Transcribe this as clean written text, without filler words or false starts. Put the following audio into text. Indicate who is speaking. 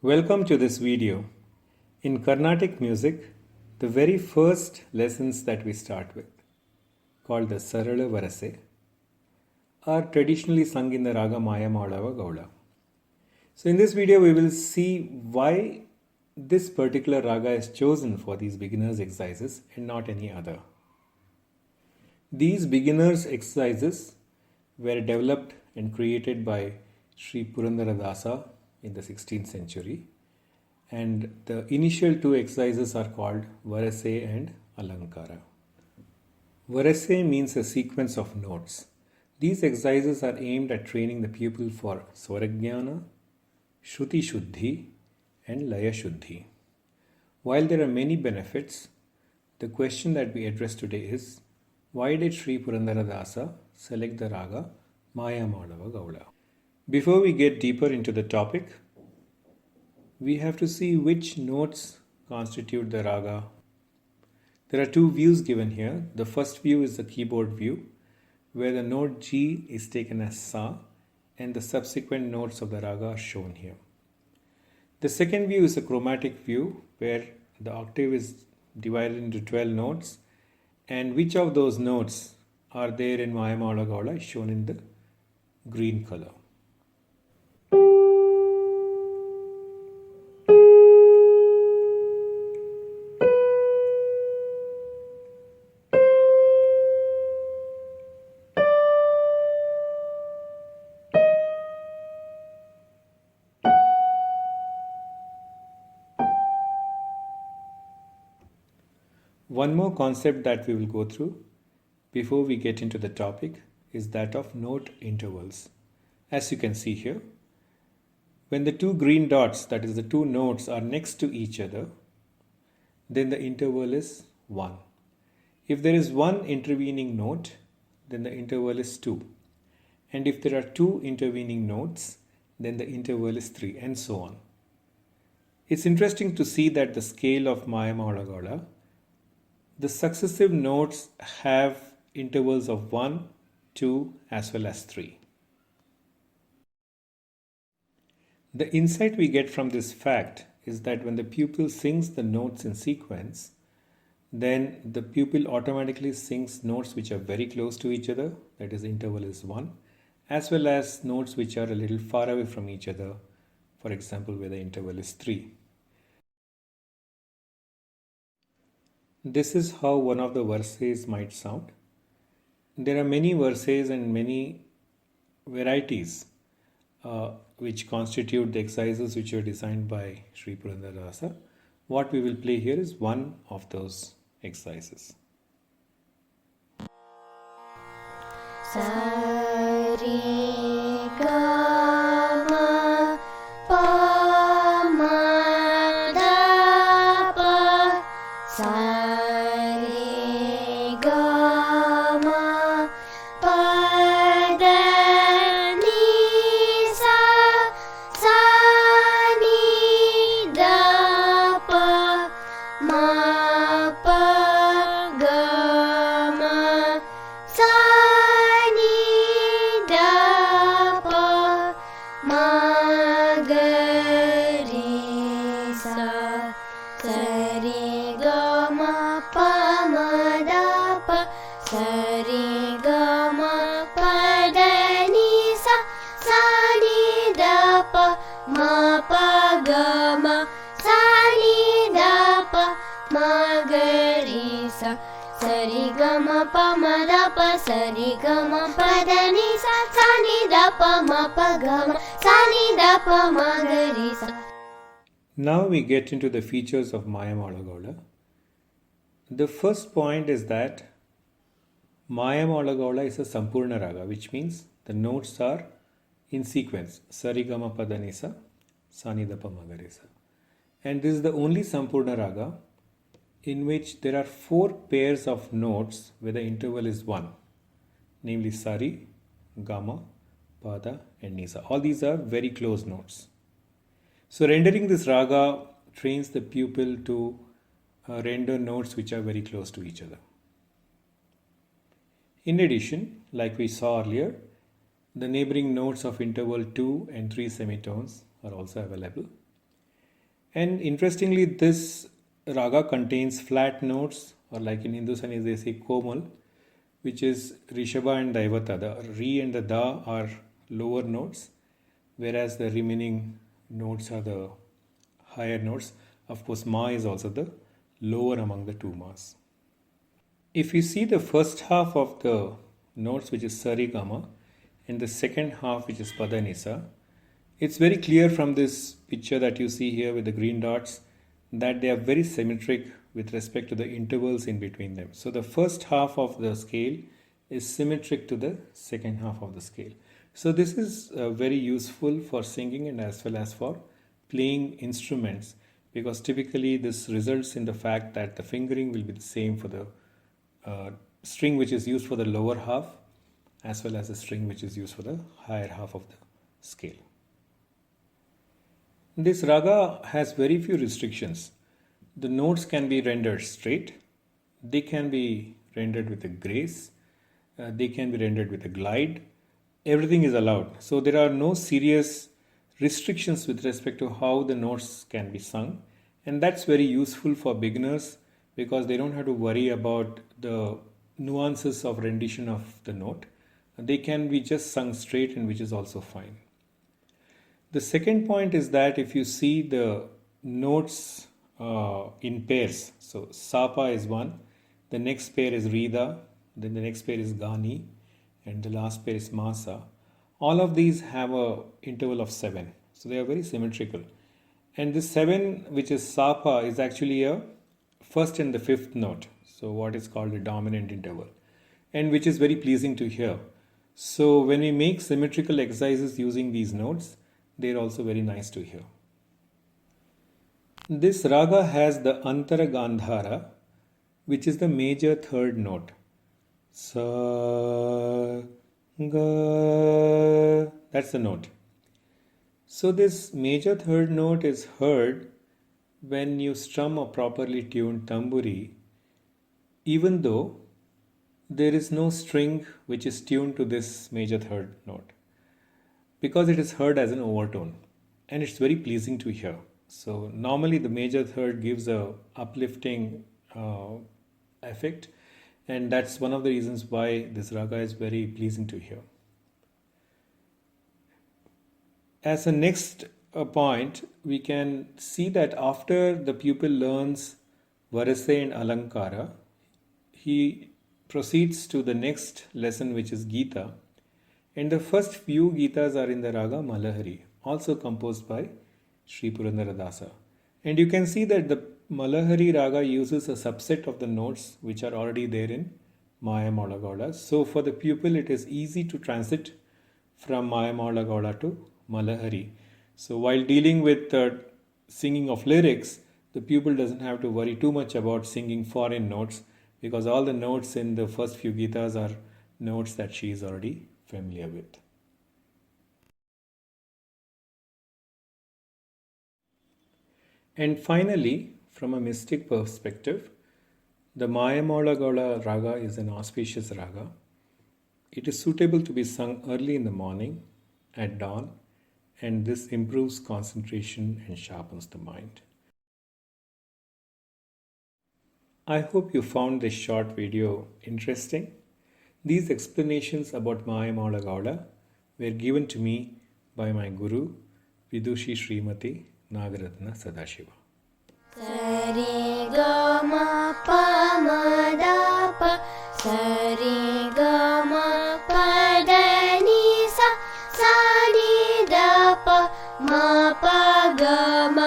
Speaker 1: Welcome to this video. In Carnatic music, the very first lessons that we start with, called the Sarala Varase, are traditionally sung in the raga Mayamalavagaula. So in this video we will see why this particular raga is chosen for these beginners exercises and not any other. These beginners exercises were developed and created by Sri Purandaradasa in the 16th century, and the initial two exercises are called Varase and Alankara. Varase means a sequence of notes. These exercises are aimed at training the pupil for Swarajnana, Shruti Shuddhi and Laya Shuddhi. While there are many benefits, the question that we address today is, why did Sri Purandaradasa select the raga Mayamalavagaula? Before we get deeper into the topic, we have to see which notes constitute the raga. There are two views given here. The first view is the keyboard view, where the note G is taken as Sa and the subsequent notes of the raga are shown here. The second view is a chromatic view, where the octave is divided into 12 notes, and which of those notes are there in Mayamalavagaula is shown in the green color. One more concept that we will go through before we get into the topic is that of note intervals. As you can see here, when the two green dots, that is the two notes, are next to each other, then the interval is 1. If there is one intervening note, then the interval is 2. And if there are two intervening notes, then the interval is 3, and so on. It's interesting to see that the scale of Mayamalavagaula, the successive notes have intervals of 1, 2 as well as 3. The insight we get from this fact is that when the pupil sings the notes in sequence, then the pupil automatically sings notes which are very close to each other, that is, the interval is 1, as well as notes which are a little far away from each other, for example where the interval is 3. This is how one of the verses might sound. There are many verses and many varieties which constitute the exercises which were designed by Sri Purandaradasa. What we will play here is one of those exercises. Now we get into the features of Mayamalavagaula. The first point is that Mayamalavagaula is a Sampurna raga, which means the notes are in sequence, Sarigama Padanisa, Sanidapa Magarisa. And this is the only Sampurna raga in which there are 4 pairs of notes where the interval is 1, namely Sari, Gama, Pada and Nisa. All these are very close notes. So rendering this raga trains the pupil to render notes which are very close to each other. In addition, like we saw earlier, the neighboring notes of interval 2 and 3 semitones are also available. And interestingly, this raga contains flat notes, or like in Hindustani they say komal, which is Rishabha and Daivata. The Re and the Da are lower notes, whereas the remaining notes are the higher notes. Of course, Ma is also the lower among the two Mas. If you see the first half of the notes, which is Sarigama, and the second half, which is Padanisa, it's very clear from this picture that you see here with the green dots that they are very symmetric with respect to the intervals in between them. So the first half of the scale is symmetric to the second half of the scale. So this is very useful for singing and as well as for playing instruments, because typically this results in the fact that the fingering will be the same for the string which is used for the lower half as well as the string which is used for the higher half of the scale. This raga has very few restrictions. The notes can be rendered straight, they can be rendered with a grace, they can be rendered with a glide. Everything is allowed. So there are no serious restrictions with respect to how the notes can be sung, and that's very useful for beginners because they don't have to worry about the nuances of rendition of the note. They can be just sung straight, and which is also fine. The second point is that if you see the notes in pairs, so Sapa is one, the next pair is Rida, then the next pair is Gani, and the last pair is Masa. All of these have a interval of 7, so they are very symmetrical. And this 7, which is Sapa, is actually a first and the fifth note, so what is called a dominant interval, and which is very pleasing to hear. So when we make symmetrical exercises using these notes, they're also very nice to hear. This raga has the Antara Gandhara, which is the major third note. Sa, ga, that's the note. So this major third note is heard when you strum a properly tuned tamburi, even though there is no string which is tuned to this major third note, because it is heard as an overtone and it's very pleasing to hear. So normally the major third gives a uplifting effect, and that's one of the reasons why this raga is very pleasing to hear. As a next point, we can see that after the pupil learns Varase and Alankara, he proceeds to the next lesson, which is Gita. And the first few Gitas are in the raga Malahari, also composed by Sri Purandaradasa. And you can see that the Malahari raga uses a subset of the notes which are already there in Mayamalavagaula. So for the pupil, it is easy to transit from Mayamalavagaula to Malahari. So while dealing with the singing of lyrics, the pupil doesn't have to worry too much about singing foreign notes, because all the notes in the first few Gitas are notes that she is already familiar with. And finally, from a mystic perspective, the Mayamalavagaula raga is an auspicious raga. It is suitable to be sung early in the morning, at dawn, and this improves concentration and sharpens the mind. I hope you found this short video interesting. These explanations about Mayamalavagaula were given to me by my Guru, Vidushi Srimati Nagaratna Sadashiva.
Speaker 2: Sari ga ma pa ma da pa, sari ga ma pa da ni sa, sa ni da pa ma pa ga ma